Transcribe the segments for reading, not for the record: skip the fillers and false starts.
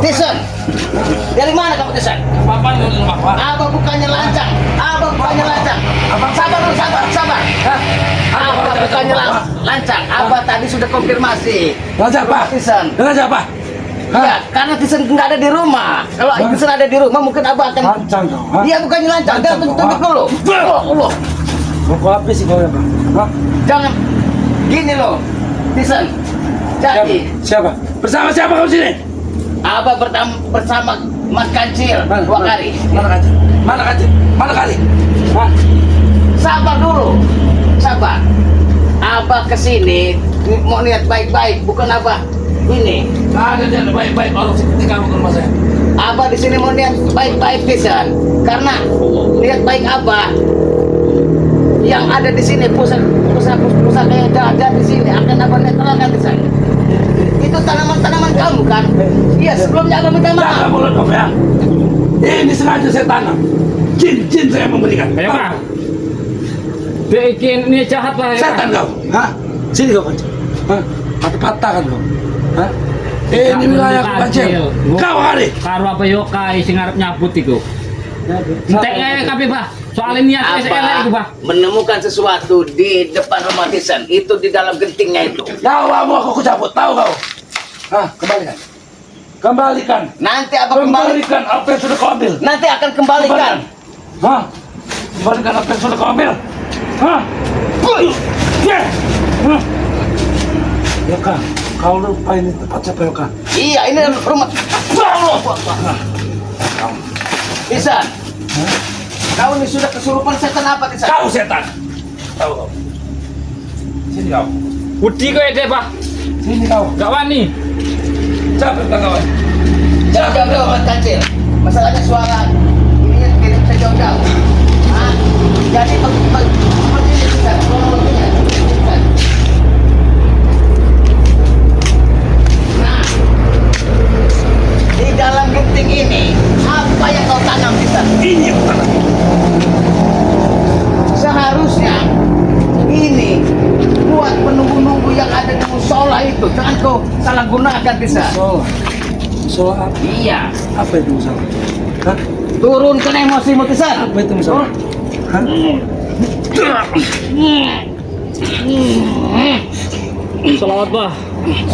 Tison, dari mana kamu Tison? Apa yang di rumah Pak? Abah bukannya lancang, abah bukannya lancang. Sabar dulu, sabar. Abah bukannya lancang. Abah tadi sudah konfirmasi. Lancang Pak? Tison. Lancang Pak? Ya, karena Tison nggak ada di rumah. Kalau Tison ada di rumah, mungkin Abah akan. Lancang kau? Dia bukannya lancang. Dia tunjuk dulu. Allah. Mau kau apa sih kau ya Pak? Hah? Jangan gini loh, Tison. Jadi, Siapa? Bersama siapa kau sini? Abah bersama Mas Kancil dua kali. Mana kancil? Mana kancil? Mana kali? Hah? Sabar dulu, sabar. Abah kesini mau niat baik-baik, bukan Abah ini. Ada dia baik-baik orang seperti kamu ke rumah saya. Abah di sini mau niat baik-baik pisan, karena niat baik Abah yang ada di sini pusat yang ada di sini akan Abah netralkan di sana. Itu tanaman-tanaman kamu kan? Iya, sebelumnya Abah minta Jangan maaf. mulut kau ya. Ini sengaja saya tanam. Jin saya memberikan. Ayo Pak. Dia ikin ini jahat Pak. Setan kau. Hah? Sini kau kancil. Hah? Patah kan kau. Hah? Ini wilayah kancil. Kau kali. Karo apa yo kai sing arep nyabut iku. Entek ae kabeh Pak. Soalnya niat wis elek iku Pak. Menemukan sesuatu di depan rumah Tisan, itu di dalam gentingnya itu. Nyawamu aku cabut, tahu kau? Hah? Kembalikan. Kembalikan. Nanti apa kembali? Kembalikan apa yang sudah kau ambil. Nanti akan kembalikan. Hah? Kembalikan apa yang sudah kau ambil. Hah? Ya. Hah? Yoka, kau lupa ini tempat siapa Yoka? Iya, ini rumah. Tisan, kau ini sudah kesurupan setan apa Tisan? Kau setan. Tahu kau? Sini kau. Wedi kowe deh Pak. Sini kau. Gak wani. Cabut kau kawan. Jauh-jauh Mas Kancil. Masalahnya suara ini tidak bisa jauh-jauh. Nah, jadi seperti ini Tisan, kronologinya. Tisan. Nah, di dalam genting ini apa yang kau tanam Tisan? Ini yang tanam. Seharusnya ini buat penunggu-nunggu yang ada di musola itu. Jangan kau salah gunakan bisa. Musola apa? Iya. Apa itu musola? Hah? Turunkan emosimu Tisan. Apa itu musola? Hah? Salawat Pak.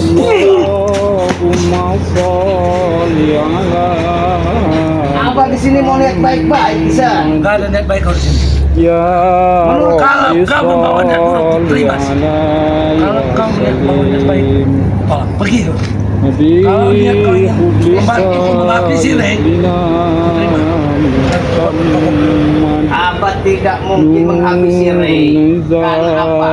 Allahumma sholli ala. Apa di sini mau lihat baik-baik Tisan? Enggak ada niat baik kau di sini. Ya. Menurut kalau kau membawa niat buruk, terima. Kalau kau membawa niat baik, oh, pergi kau. Kalau niat kau ingin membantu mengabdi sini, terima. Abah tidak mungkin menghabisi Rey. Karena apa?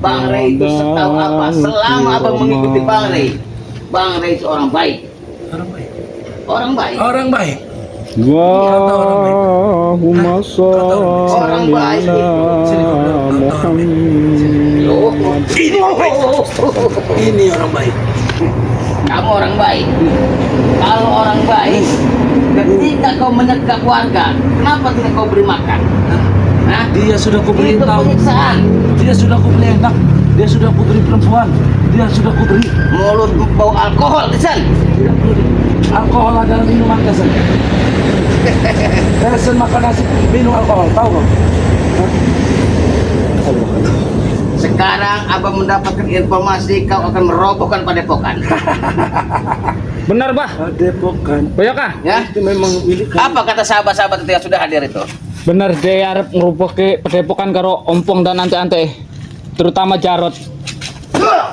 Bang Rey itu setahu apa? Selama Abah mengikuti Bang Rey itu orang baik. Orang baik. Orang baik. Orang baik. Allahumma Orang sholli baik. ala Muhammad. Loh, Ini orang baik. Ini orang baik. kamu orang baik. Kalau orang baik, ketika kau menyekap warga, kenapa tidak kau beri makan? Hah? Dia sudah kuberi Itu tahu. penyiksaan. Dia sudah kuberi enak. Dia sudah kuberi perempuan. Dia sudah kuberi. Mulut bau alkohol, Tisan. Tidak perlu. Alkohol adalah minuman Desen. Desen makan nasi minum alkohol. Tahu kau? Sekarang Abah mendapatkan informasi kau akan merobohkan padepokan. Benar Pak. Padepokan. Banyak kah? Ya? Itu memang milik kami. Apa kata sahabat-sahabat itu yang sudah hadir itu? Bener dia arep ngerubuhke padepokan karo ompong dan ante-ante. Terutama Jarot.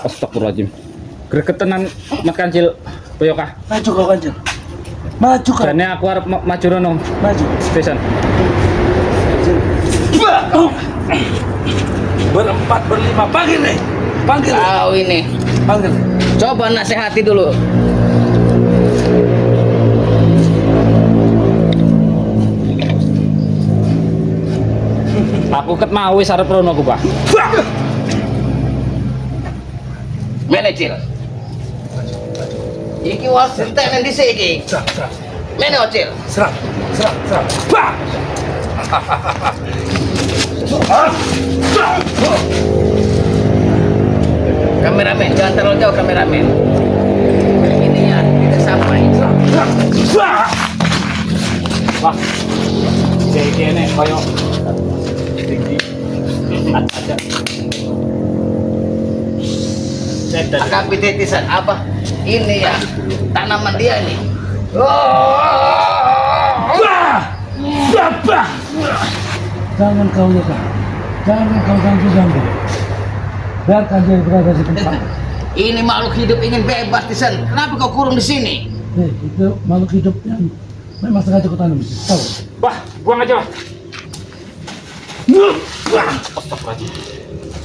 Astagfirullahaladzim. Gregetenan Mas Kancil. Boyo kah? Maju kau Kancil. Maju kau. Jane aku arep maju rono. Maju. Pisan. Berempat, berlima. Panggil nih. Panggil. Kau ini. Panggil. Coba nasihati dulu. Aku ket mau wis arep rono ku, Pak. Manajer. Iki was enten di sini. Serang. Manajer. Serang. Bah! Kameramen, jangan terlalu jauh kameramen. Ini ya, tidak sampai. Wah. Jadi ini koyo tinggi. Ada. Setan. Akap titisan apa? Ini ya tanaman dia ini. Bapak! Jangan kau lupa. Jangan kau ganggu. Biarkan dia berada di tempat. Ini makhluk hidup ingin bebas, Tisan. Kenapa kau kurung di sini? Itu makhluk hidup yang memang sengaja kau tanam. Tahu? Wah, buang aja, Wah.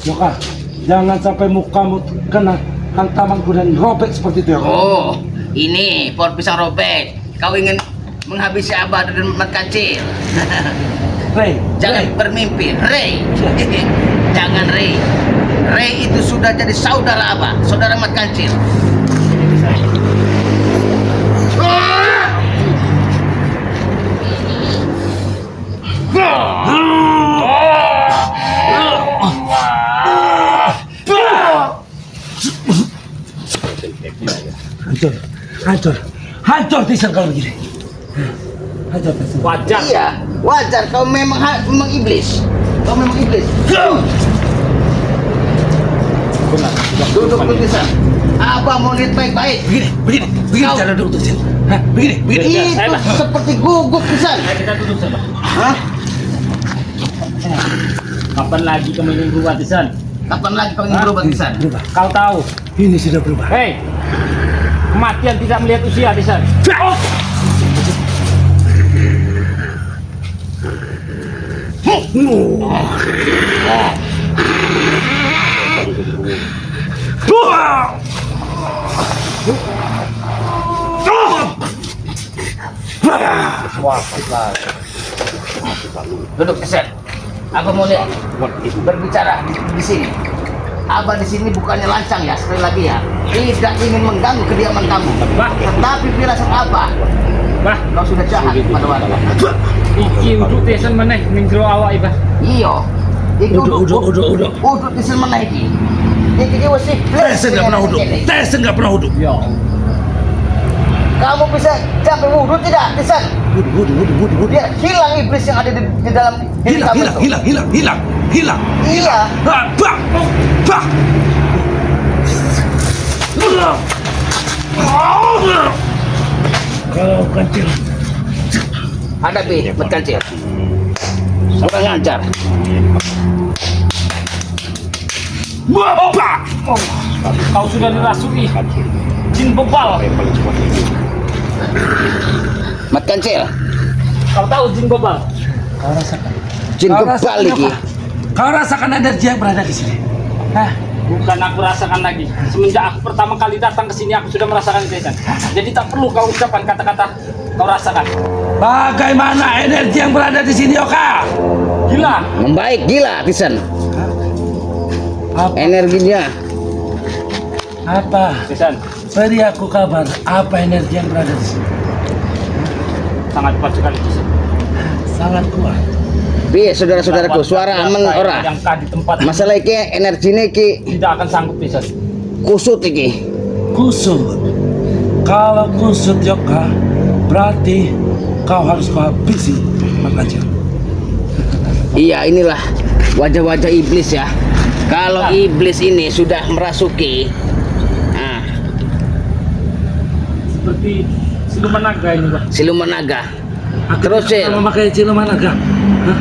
Yoka, jangan sampai mukamu kena hantamanku dan robek seperti itu ya. Oh, ini pohon pisang robek. Kau ingin menghabisi Abah dan Mat Kancil. Rey, Jangan bermimpi, Rey. Jangan Rey. Rey itu sudah jadi saudara Abah, saudara Mat Kancil. hancur Tisan kalau begini. Hancur Tisan. Wajar. Iya, wajar. Kau memang iblis. Kau memang iblis. Benar. Duduk dulu, Tisan. Abah mau lihat baik-baik. Begini Kau- cara duduk Tisan. Hah, begini. Itu seperti gugup, Tisan. Ayo kita duduk saja. Hah? Kapan lagi kamu ingin berubah, Tisan? Kapan lagi kau ingin berubah, Tisan? Berubah. Kau tahu, Ini sudah berubah. hei, kematian tidak melihat usia, Tisan. Oh. Duduk, Tisan. Abah mau lihat berbicara di sini. Abah di sini bukannya lancang ya, sekali lagi ya. Tidak ingin mengganggu kediaman kamu. Bah. Tetapi firasat Abah, Bah, kau sudah jahat pada warga. iki untuk Tisan meneh minggro awak iba. Iya. Iki Udah. Uduk Tisan mana iki? Iki wis Tisan nggak pernah uduk. Tisan nggak pernah uduk. Ya. Kamu bisa sampai wudhu tidak, Tisan? Udah. Dia hilang iblis yang ada di dalam diri kamu itu. Hilang. Iya. Bah. Kalau kancil. Hadapi Mat Kancil. Kurang ajar. Bapak. Kau sudah dirasuki jin bebal. Mat Kancil, Kau tahu jin bebal? Kau rasakan. jin kebal iki. Kau rasakan energi yang berada di sini. Hah? Bukan aku rasakan lagi. Semenjak aku pertama kali datang ke sini, aku sudah merasakan Tisan. Jadi tak perlu kau ucapkan kata-kata kau rasakan. Bagaimana energi yang berada di sini, Yoka? Gila. Membaik gila, Tisan. Apa? Energinya. Apa? Tisan, Beri aku kabar. Apa energi yang berada di sini? sangat kuat sekali Tisan. Sangat kuat. Piye saudara-saudaraku, suara aman ora? Yang kah di tempat Masalah iki energine iki tidak akan sanggup Tisan. kusut iki. Kusut. Kalau kusut, Yoka, berarti kau harus habisi makanya. Iya, inilah wajah-wajah iblis ya. Kalau iblis ini sudah merasuki, nah, Seperti siluman naga ini, Pak. siluman naga. Aku Terus, tidak Sil. pernah memakai siluman naga. Hah?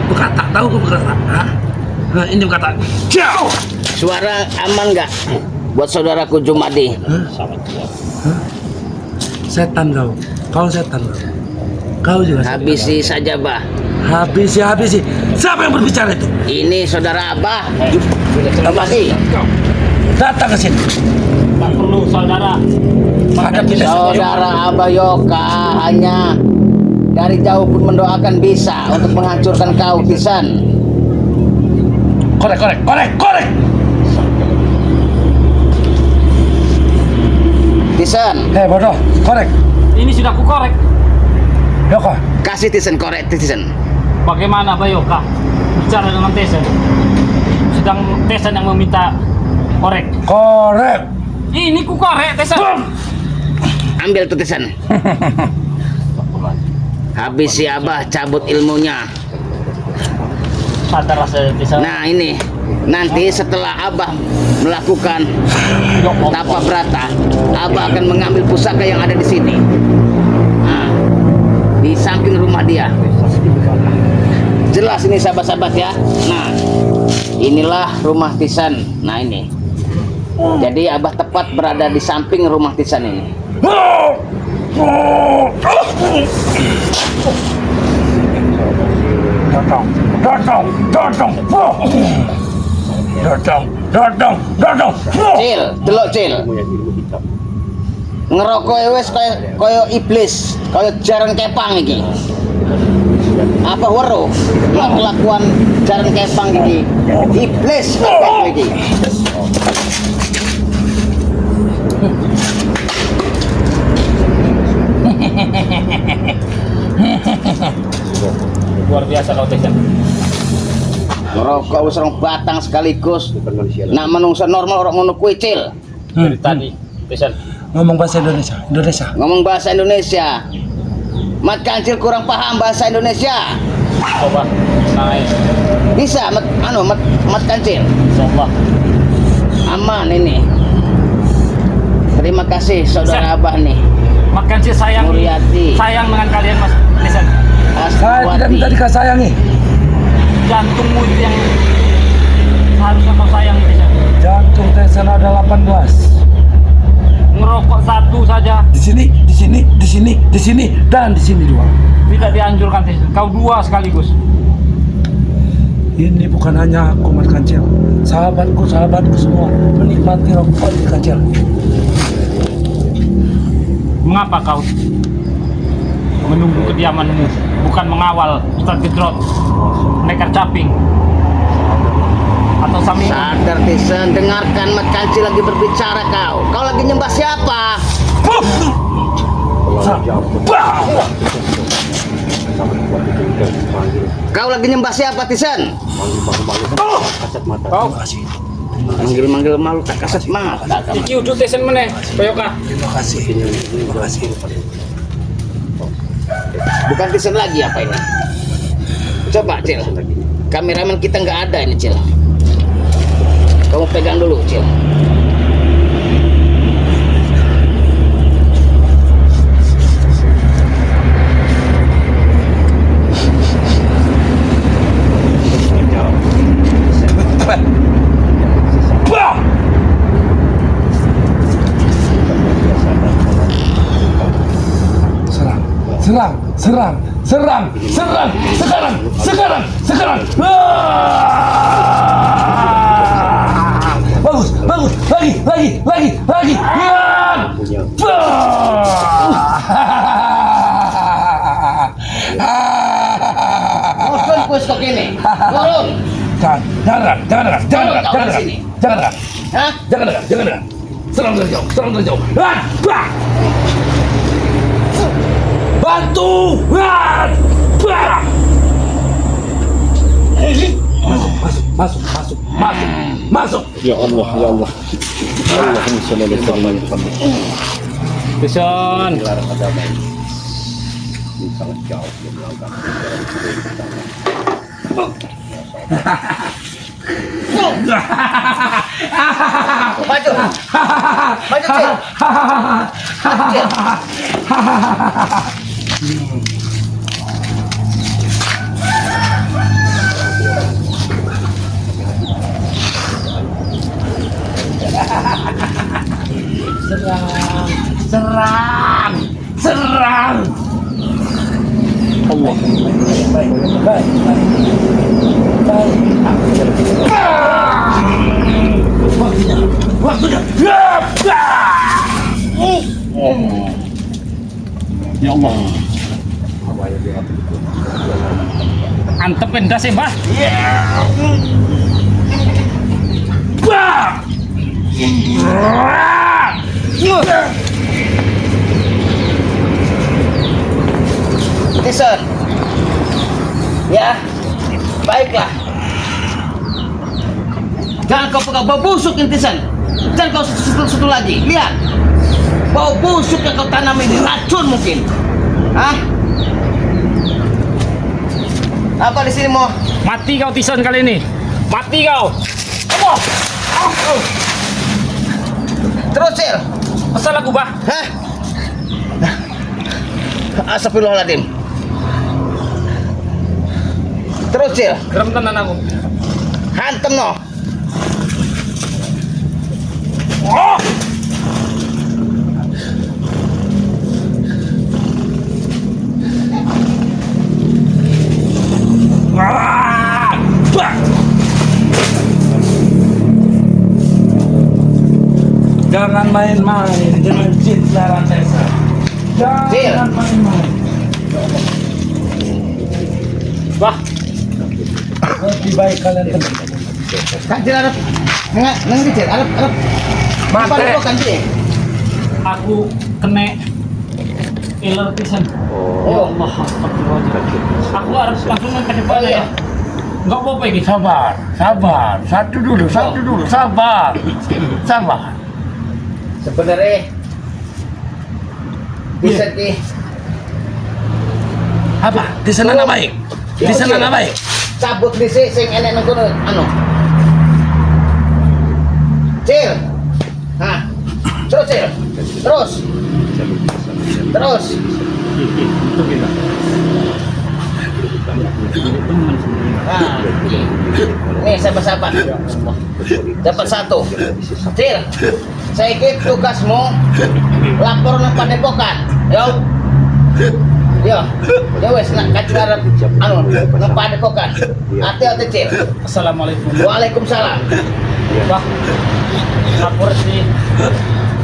Bekata, tahu kau bekata? Hah? Nah, ini bekata. Ciao. Suara aman nggak buat saudaraku Jumadi? Sangat kuat. Setan kau. Kau setan kau. Kau juga setan. Habisi saja, Bah. Habisi. Siapa yang berbicara itu? Ini saudara Abah. Jumadi. Datang ke sini. Tak perlu saudara. Hadap kita. Saudara Abah Yoka hanya dari jauh pun mendoakan bisa untuk menghancurkan kau, Tisan. Korek. Tisan, Hei bodoh, korek. Ini sudah ku korek. Yoka, kasih Tisan korek, Tisan. Bagaimana Bayoka bicara dengan Tisan? Sedang Tisan yang meminta korek. korek. Ini ku korek Tisan. Ambil tuh Tisan. Habis si Abah cabut ilmunya. Sadar saya bisa. Nah ini nanti setelah Abah melakukan tapa brata, Abah akan mengambil pusaka yang ada di sini. Nah, di samping rumah dia. Jelas ini sahabat-sahabat ya. Nah, inilah rumah Tisan. Nah ini. Jadi Abah tepat berada di samping rumah Tisan ini. Cil, delok Cil. Ngerokok wes koyo iblis, koyo jaran kepang iki. Apa weruh kelakuan jaran kepang iki? Iblis kabeh iki. Luar biasa kau Tisan. Ngerokok wis rong batang sekaligus. Nak menungsa normal orang ngono kuwi Cil. Dari tadi Tisan. Ngomong bahasa Indonesia. Ngomong bahasa Indonesia. Mat Kancil kurang paham bahasa Indonesia. Coba naik. Bisa mat Kancil. Insyaallah. Aman ini. Terima kasih saudara Sen. Abah nih. Makan sih sayang. Muriati. Sayang dengan kalian Mas Tisan. Saya tidak minta dikasayangi. Jantungmu itu yang seharusnya kau sayang Tisan. Jantung Tisan ada 18. Ngerokok satu saja Di sini, dan di sini dua. tidak dianjurkan Tisan. Kau dua sekaligus. Ini bukan hanya aku Mat Kancil. Sahabatku semua menikmati rokok di Kancil. Mengapa kau menunggu kediamanmu, bukan mengawal Ustaz Gedrot, Nekar Caping, atau Sami? Sadar Tisan, dengarkan Mat Kancil lagi berbicara kau. Kau lagi nyembah siapa? Kau lagi nyembah siapa Tisan? Kau Manggil malu tak kasat mata. iki udut Tisan meneh, Poyoka. Terima kasih. Bukan Tisan lagi apa ini? Coba Cil. Kameramen kita nggak ada ini Cil. Kamu pegang dulu Cil. Serang. Sekarang. Bagus. Lagi. Turun kuis kok ini. Turun. Jangan. Hah? Jangan. Serang dari jauh. Bantu! Masuk! Ya Allah. Allahumma shalli ala Muhammad. Tisan. Sangat jauh dia melangkah. Maju Cil. Serang! Allah. Baik. Waktunya. Ya Allah. Antepin dah sih, Mbah. Tisan. Ya. Baiklah. Jangan kau pegang bau busuk Tisan. Jangan kau sentuh lagi. Lihat. Bau busuk yang kau tanam ini racun mungkin. Hah? Apa di sini mau? Mati kau Tisan kali ini. Mati kau. Allah. Terus Cil. Asal aku bah. Hah? Astagfirullahaladzim. Terus Cil. Geram tenan aku. Hantem no. Oh. Ah. Bah. Jangan main-main dengan cinta Tessa. Jangan main-main. Bah. Lebih baik kalian tenang. Kak Cil Arab. Nang Cil Arab. Apa Mate. lu kan Cil? Aku kena iler pisan. Ya Allah, astagfirullahaladzim. Aku harus langsung ke depan ya. Enggak apa-apa ini. Sabar, sabar. Satu dulu, sabar. Sabar. Sebenarnya bisa di Apa? Di sana nak baik. Di sana nak baik. cabut di sing enek nang kono anu. Cil. Hah. Terus Cil. Terus. Nah, nih sahabat-sahabat. Dapat satu. Cil. Saya ikut tugasmu lapor nang padepokan. Yo. Yo. Ya wes nak kacar anu nang padepokan. Hati-hati Cil. Assalamualaikum. Waalaikumsalam. Bah, lapor si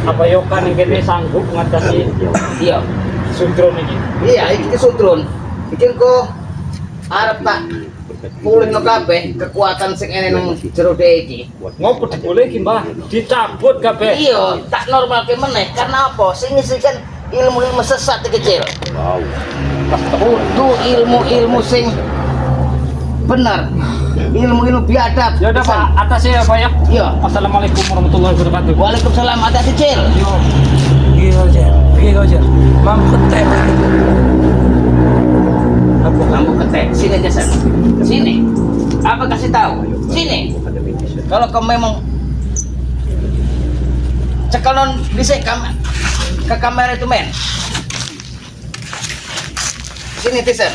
apa yokan yang gini sanggup ngatasi Iya. sundron ini. Iya, iki sutrun. Iki ko arep tak pulih no kabeh kekuatan sing ene nang jero dhek iki. Ngopo dibolehin mbah? Dicabut kabeh. Iya, tak normal ke meneh karena apa? Sing isi kan ilmu-ilmu sesat iki kecil. Wow. Kudu ilmu-ilmu sing benar. Ilmu-ilmu biadab. Ya udah Pak, atas ya Pak ya. Iya. Assalamualaikum warahmatullahi wabarakatuh. Waalaikumsalam, hati-hati Cil. Yo. Pergi kau je. Mam ketek. Apa kamu ketek? Sini aja San. Sini. Apa kasih tahu? Sini. Kalau kamu memang cekal non bisa ke kamera itu men. Sini Tisan.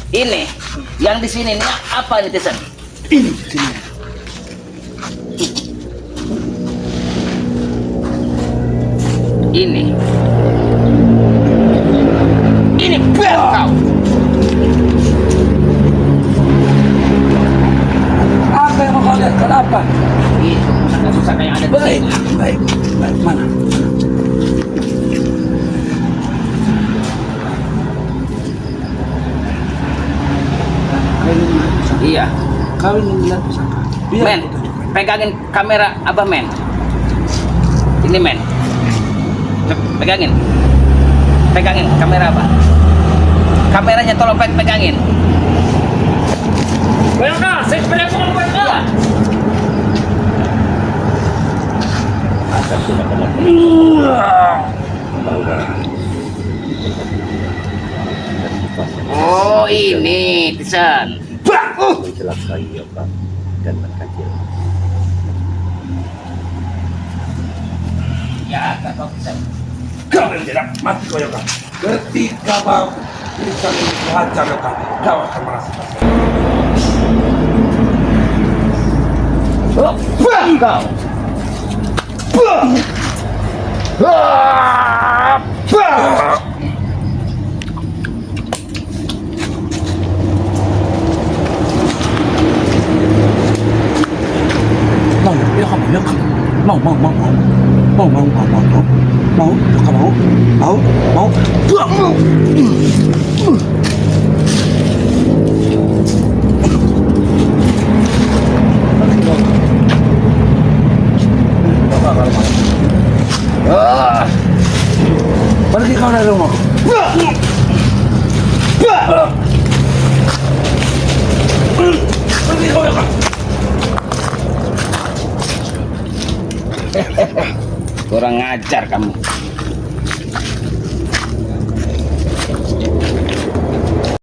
Ini yang di sini ini apa ini Tisan? Ini sini. Ini bel kau. Apa yang kau lihat? Kenapa? Itu pusaka-pusaka yang ada di Baik, sini. baik. Mana? Iya. Kau ingin lihat pusaka? Biar Men, aku tunjukkan. pegangin kamera Abah men. Ini men. Cep, pegangin. Pegangin kamera Abah. Kameranya tolong pegangin. Bayangkan, saya sepeda pulang bayangkan. Oh ini Tisan. Mencelakai apa dan berkacil. Ya, tak tahu Tisan. Kau yang tidak mati kau ya kan? Ketika kau bisa menghajar ya kan? Kau akan merasakan. Oh, bang kau. Bang. Ah, bang. Mau, ya kamu, ya kamu. Mau, ya kamu mau. Ah. Pergi kau dari rumah. Pergi kau ya kan? Kurang ngajar kamu.